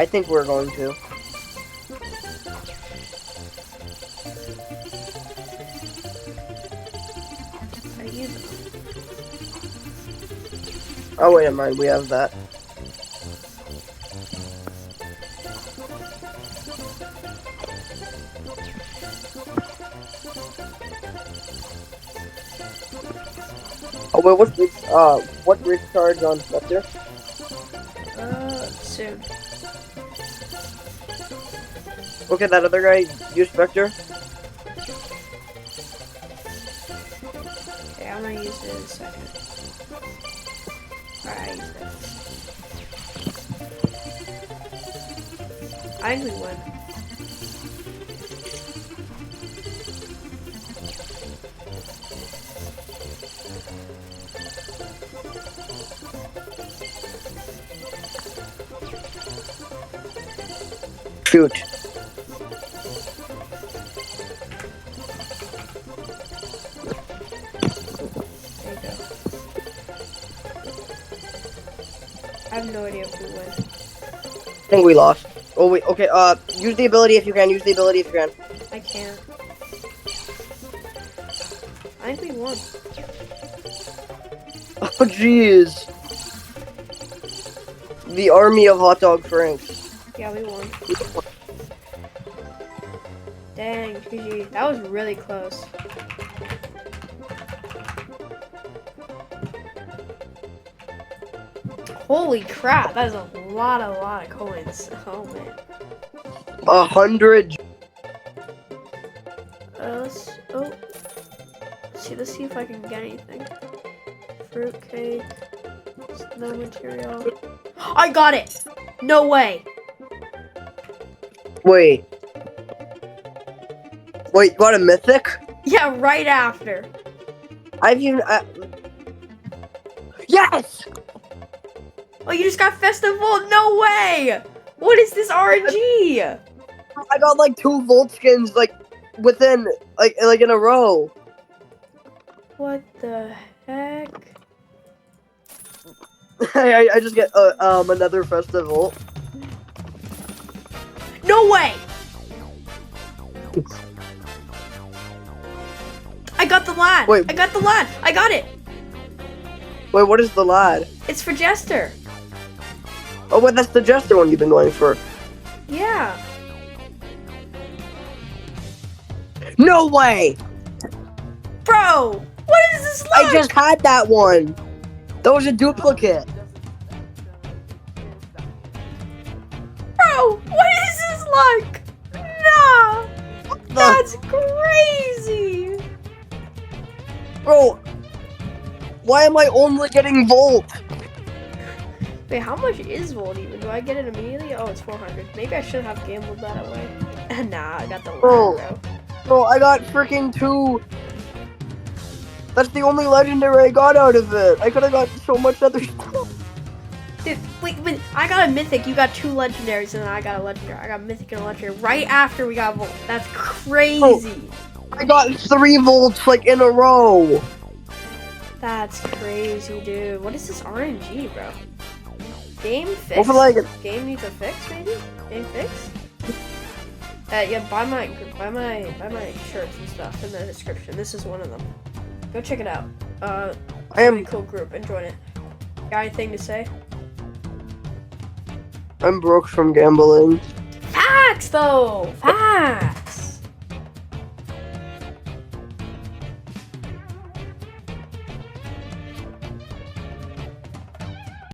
I think we're going to. Oh wait, never mind. We have that. Oh wait, what recharge on Spectre? Soon. Okay, that other guy use Spectre. Okay, I'm gonna use it in a second. Alright, I use it. I think we win. Shoot. There you go. I have no idea if we win. I think we lost. Oh wait, okay, use the ability if you can, use the ability if you can. I can't. I think we won. Oh jeez. The army of hot dog Franks. Yeah, we won. Dang, GG. That was really close. Holy crap, that is a lot of coins. Oh man. 100. Let's see if I can get anything. Fruitcake. No material. I got it! No way! Wait, you got a mythic? Yeah, right after. I've even, yes! Oh, you just got Festival? No way! What is this RNG? I got like 2 Volt skins, like, within, like in a row. What the heck? I just get, another festival. No way! I got the lad! Wait. I got the lad! I got it! Wait, what is the lad? It's for Jester. Oh wait, that's the Jester one you've been going for. Yeah. No way! Bro! What is this like? I just had that one! That was a duplicate! Bro! What is this like? Nah! That's crazy! Bro, why am I only getting Volt? Wait, how much is Volt even? Do I get it immediately? Oh, it's 400. Maybe I should have gambled that away. Nah, I got the lad, bro. Bro, I got freaking 2. That's the only legendary I got out of it. I could have got so much other stuff. Dude, wait, I got a mythic, you got 2 legendaries, and then I got a legendary. I got mythic and a legendary right after we got Volt. That's crazy. I got 3 Volts, like, in a row. That's crazy, dude. What is this RNG, bro? Game fix? Well, for like, Game needs a fix, maybe? Game fix? Yeah, buy my shirts and stuff in the description. This is one of them. Go check it out. I am a cool group and join it. Got anything to say? I'm broke from gambling. Facts, though. Facts.